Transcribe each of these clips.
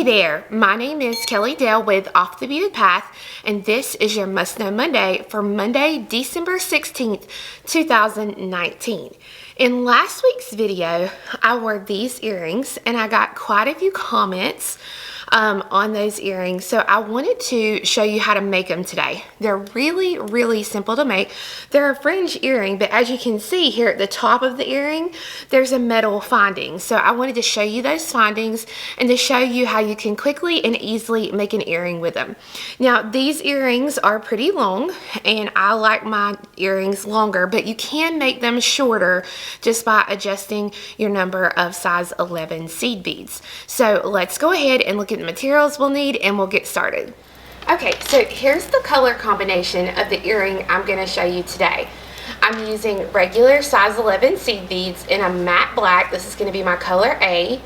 Hey there, my name is Kelly Dale with Off the Beaded Path, and this is your Must Know Monday for Monday, December 16th, 2019. In last week's video, I wore these earrings and I got quite a few comments on those earrings, so I wanted to show you how to make them today. They're really simple to make. They're a fringe earring, but as you can see here at the top of the earring, there's a metal finding. So I wanted to show you those findings and to show you how you can quickly and easily make an earring with them. Now, these earrings are pretty long, and I like my earrings longer, but you can make them shorter just by adjusting your number of size 11 seed beads. So let's go ahead and look at the materials we'll need and we'll get started. Okay, so here's the color combination of the earring I'm going to show you today. I'm using regular size 11 seed beads in a matte black. This is going to be my color A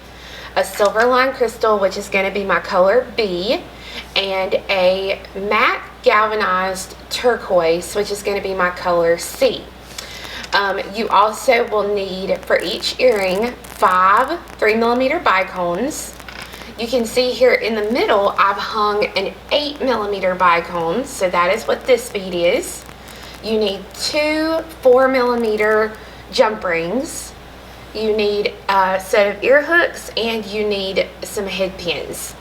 silver line crystal, which is going to be my color B, and a matte galvanized turquoise, which is going to be my color C. You also will need for each earring 5 3mm bicones. You can see here in the middle I've hung an 8mm bicone, so that is what this bead is. You need 2 4mm jump rings. You need a set of ear hooks, and you need some head pins.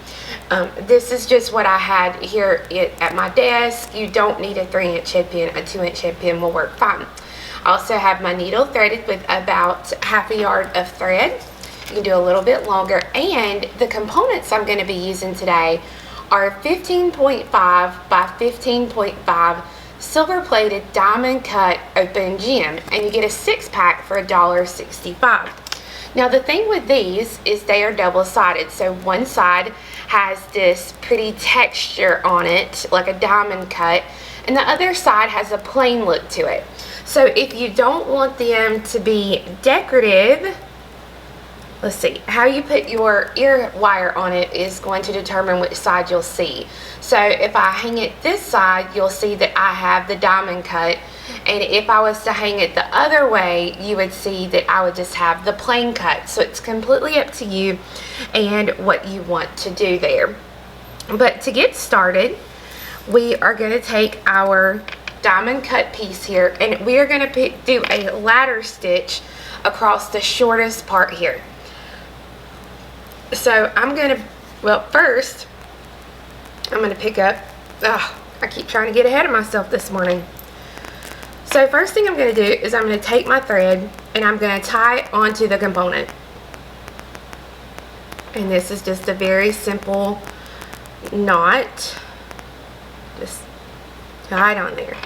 This is just what I had here at my desk. You don't need a 3-inch head pin. A 2-inch head pin will work fine. I also have my needle threaded with about ½ a yard of thread. You can do a little bit longer, and the components I'm going to be using today are 15.5 by 15.5 silver plated diamond cut open gem, and you get a 6-pack for $1.65. Now the thing with these is they are double-sided, so one side has this pretty texture on it like a diamond cut, and the other side has a plain look to it. So if you don't want them to be decorative, let's see, how you put your ear wire on it is going to determine which side you'll see. So if I hang it this side, you'll see that I have the diamond cut, and if I was to hang it the other way, you would see that I would just have the plain cut. So it's completely up to you and what you want to do there. But to get started, we are going to take our diamond cut piece here, and we are going to do a ladder stitch across the shortest part here. So I'm going to, well, first I'm going to pick up, I keep trying to get ahead of myself this morning. So first thing I'm going to do is I'm going to take my thread and I'm going to tie it onto the component. And this is just a very simple knot. Just tie it on there.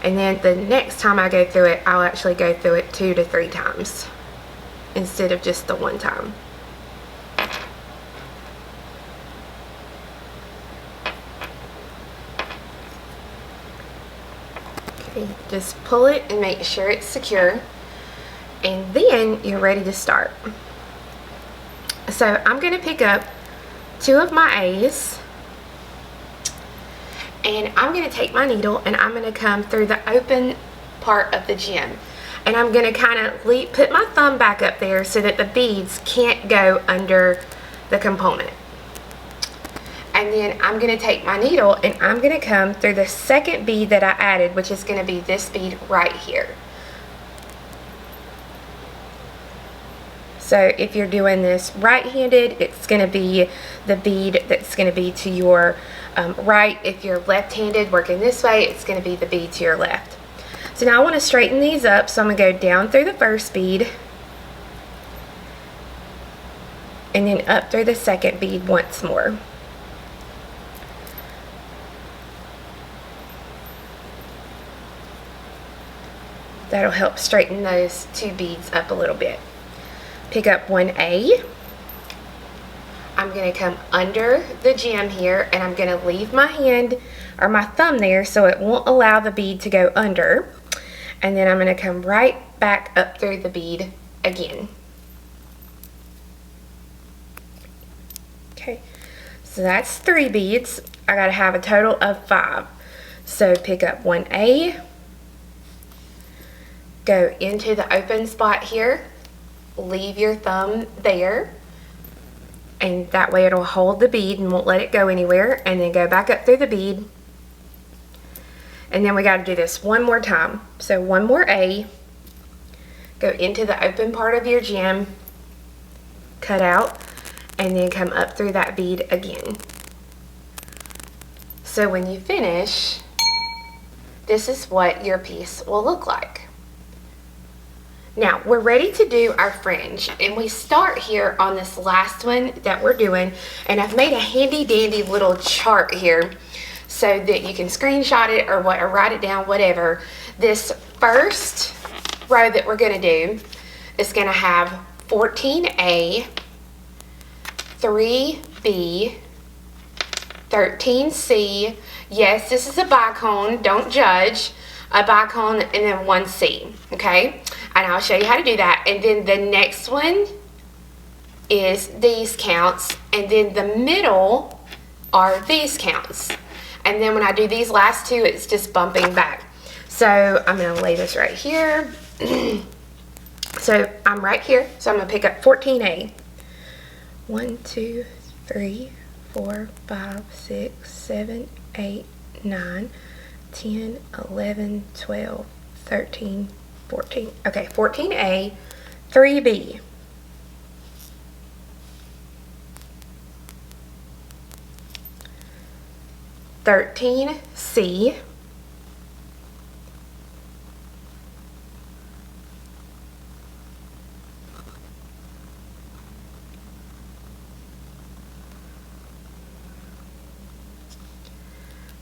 And then the next time I go through it, I'll actually go through it 2 to 3 times instead of just the one time. Okay, just pull it and make sure it's secure, and then you're ready to start. So I'm going to pick up 2 of my A's, and I'm going to take my needle and I'm going to come through the open part of the gem, and I'm going to kind of put my thumb back up there so that the beads can't go under the component. And then I'm going to take my needle and I'm going to come through the second bead that I added, which is going to be this bead right here. So if you're doing this right-handed, it's going to be the bead that's going to be to your right. If you're left-handed working this way, it's going to be the bead to your left. So now I want to straighten these up, so I'm going to go down through the first bead and then up through the second bead once more. That'll help straighten those 2 beads up a little bit. Pick up 1 A. I'm going to come under the gem here, and I'm going to leave my hand or my thumb there so it won't allow the bead to go under. And then I'm going to come right back up through the bead again. Okay, so that's 3 beads. I got to have a total of 5. So pick up 1 A. Go into the open spot here, leave your thumb there, and that way it'll hold the bead and won't let it go anywhere. And then go back up through the bead, and then we got to do this one more time. So one more A, go into the open part of your gem, cut out, and then come up through that bead again. So when you finish, this is what your piece will look like. Now we're ready to do our fringe, and we start here on this last one that we're doing, and I've made a handy dandy little chart here so that you can screenshot it or write it down, whatever. This first row that we're going to do is going to have 14A, 3B, 13C. Yes, this is a bicone, don't judge. A bicone, and then 1C, okay? And I'll show you how to do that. And then the next one is these counts, and then the middle are these counts. And then when I do these last two, it's just bumping back. So I'm going to lay this right here. So I'm right here, so I'm going to pick up 14A. 1, 2, 3, 4, 5, 6, 7, 8, 9, 10, 11, 12, 13, 14. Okay, 14A, 3B. C.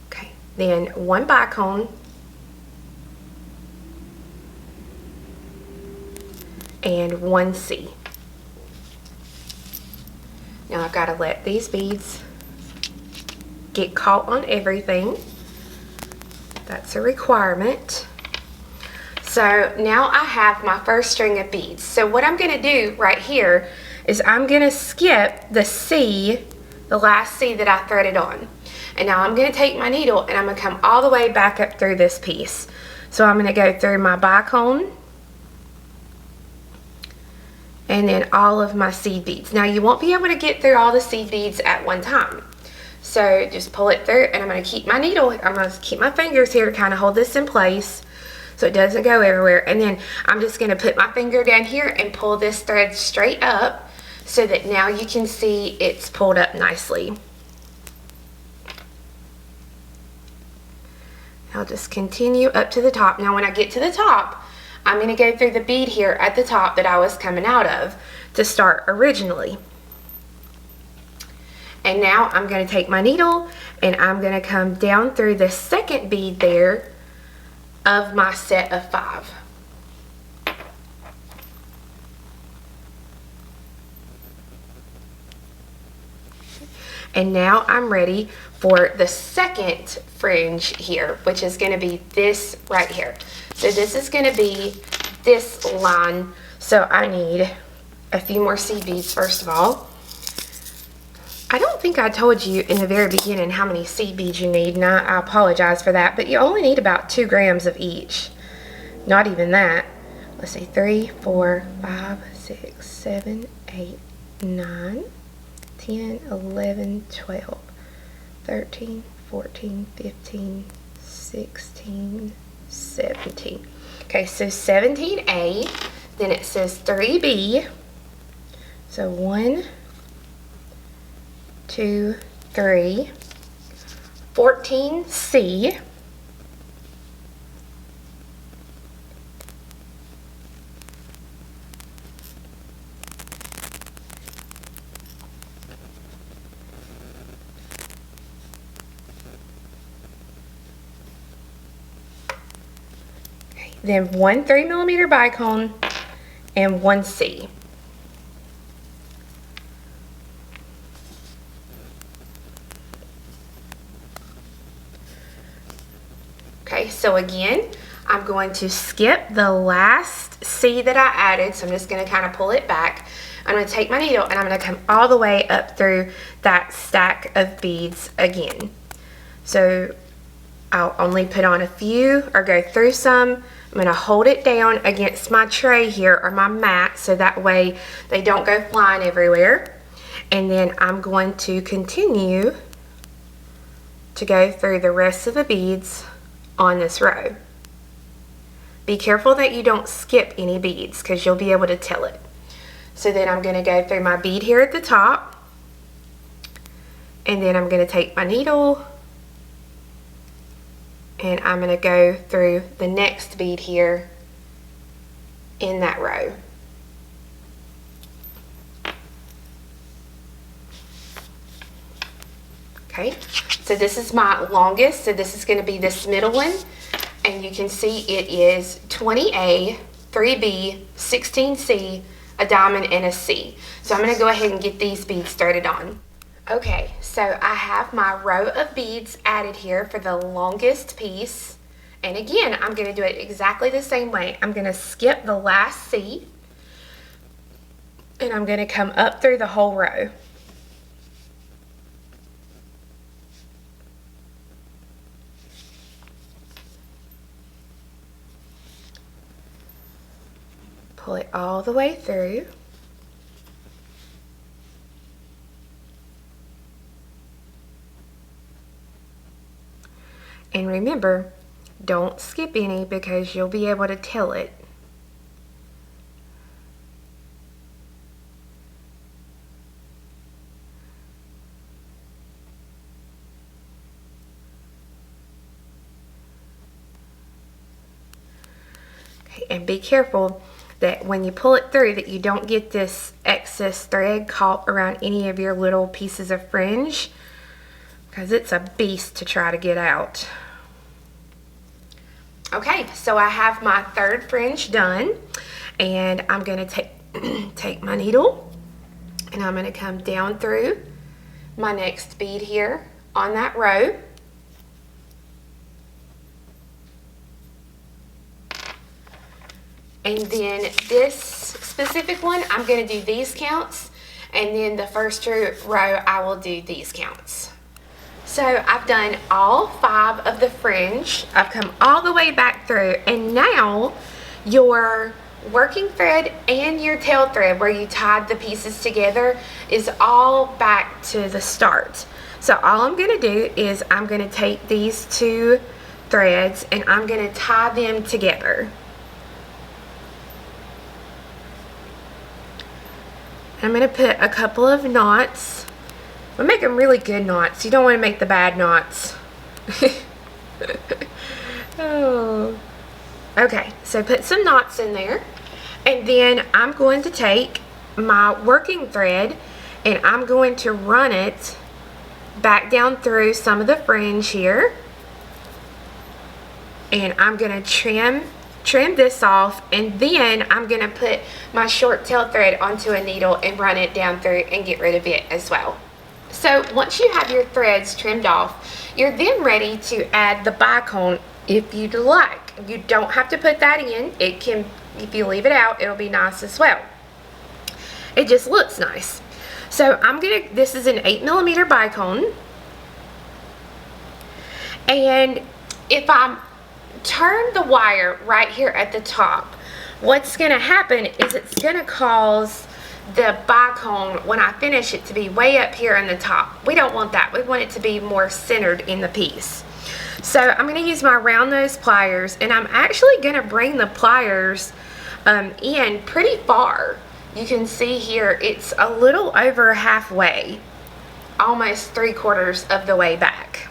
Okay, then one bicone and 1C. Now I've got to let these beads get caught on everything. That's a requirement. So now I have my first string of beads. So what I'm going to do right here is I'm going to skip the C, the last C that I threaded on. And now I'm going to take my needle and I'm going to come all the way back up through this piece. So I'm going to go through my bicone and then all of my seed beads. Now you won't be able to get through all the seed beads at one time. So just pull it through, and I'm going to keep my needle, I'm going to keep my fingers here to kind of hold this in place so it doesn't go everywhere. And then I'm just going to put my finger down here and pull this thread straight up so that now you can see it's pulled up nicely. I'll just continue up to the top. Now when I get to the top, I'm going to go through the bead here at the top that I was coming out of to start originally. And now I'm going to take my needle and I'm going to come down through the second bead there of my set of 5. And now I'm ready for the second fringe here, which is going to be this right here. So this is going to be this line. So I need a few more seed beads first of all. I don't think I told you in the very beginning how many seed beads you need, and I apologize for that, but you only need about 2 grams of each. Not even that. Let's see, 3, 4, 5, 6, 7, 8, 9, 10, 11, 12, 13, 14, 15, 16, 17. Okay, so 17A, then it says 3B. So 1, 2, 3, 14C, then 1 3mm bicone and 1C. Okay, so again, I'm going to skip the last C that I added, so I'm just going to kind of pull it back. I'm going to take my needle and I'm going to come all the way up through that stack of beads again. So I'll only put on a few or go through some. I'm going to hold it down against my tray here or my mat so that way they don't go flying everywhere. And then I'm going to continue to go through the rest of the beads on this row. Be careful that you don't skip any beads because you'll be able to tell it. So then I'm going to go through my bead here at the top, and then I'm going to take my needle and I'm going to go through the next bead here in that row. Okay, so this is my longest, so this is going to be this middle one, and you can see it is 20A, 3B, 16C, a diamond, and a C. So I'm going to go ahead and get these beads started on. Okay, so I have my row of beads added here for the longest piece. And again, I'm going to do it exactly the same way. I'm going to skip the last C, and I'm going to come up through the whole row. Pull it all the way through. And remember, don't skip any because you'll be able to tell it. Okay, and be careful that when you pull it through that you don't get this excess thread caught around any of your little pieces of fringe, because it's a beast to try to get out. Okay, so I have my third fringe done, and I'm going to take my needle and I'm going to come down through my next bead here on that row. And then this specific one, I'm going to do these counts, and then the first row I will do these counts. So I've done all 5 of the fringe. I've come all the way back through, and now your working thread and your tail thread where you tied the pieces together is all back to the start. So all I'm going to do is I'm going to take these 2 threads and I'm going to tie them together. I'm going to put a couple of knots. We'll make them really good knots. You don't want to make the bad knots. Oh. Okay, so put some knots in there. And then I'm going to take my working thread and I'm going to run it back down through some of the fringe here. And I'm going to trim this off, and then I'm going to put my short tail thread onto a needle and run it down through and get rid of it as well. So once you have your threads trimmed off, you're then ready to add the bicone if you'd like. You don't have to put that in. It can, if you leave it out, it'll be nice as well. It just looks nice. So this is an 8mm bicone, and if I'm turn the wire right here at the top, what's going to happen is it's going to cause the bicone, when I finish it, to be way up here in the top. We don't want that. We want it to be more centered in the piece. So I'm going to use my round nose pliers, and I'm actually going to bring the pliers in pretty far. You can see here it's a little over halfway, almost 3/4 of the way back.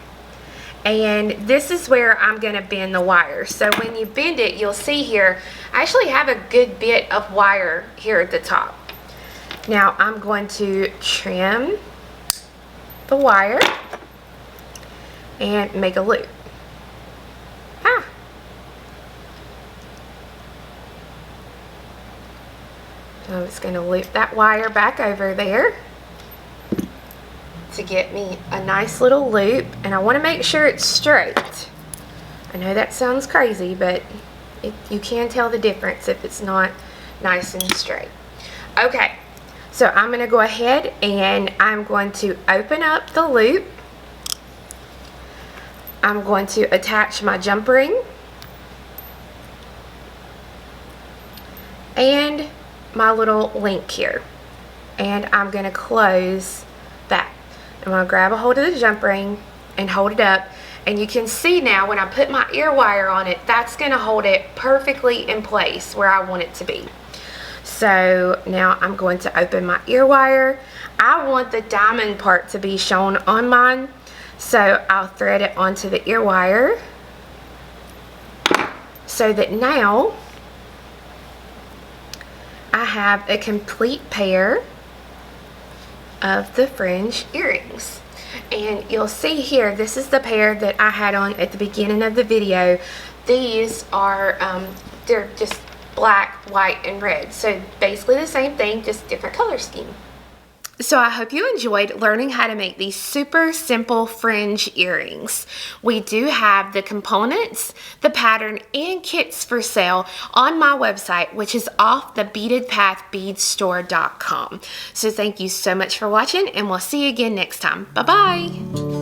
And this is where I'm going to bend the wire. So when you bend it, you'll see here, I actually have a good bit of wire here at the top. Now I'm going to trim the wire and make a loop. So I'm just going to loop that wire back over there to get me a nice little loop, and I want to make sure it's straight. I know that sounds crazy, but you can tell the difference if it's not nice and straight. Okay, so I'm going to go ahead and I'm going to open up the loop. I'm going to attach my jump ring and my little link here. and I'm going to close that. I'm going to grab a hold of the jump ring and hold it up, and you can see now when I put my ear wire on it, that's going to hold it perfectly in place where I want it to be. So now I'm going to open my ear wire. I want the diamond part to be shown on mine, so I'll thread it onto the ear wire so that now I have a complete pair of the Fringe earrings. And you'll see here, this is the pair that I had on at the beginning of the video. These are, they're just black, white, and red. So basically the same thing, just different color scheme. So I hope you enjoyed learning how to make these super simple fringe earrings. We do have the components, the pattern, and kits for sale on my website, which is offthebeadedpathbeadstore.com. So thank you so much for watching, and we'll see you again next time. Bye-bye.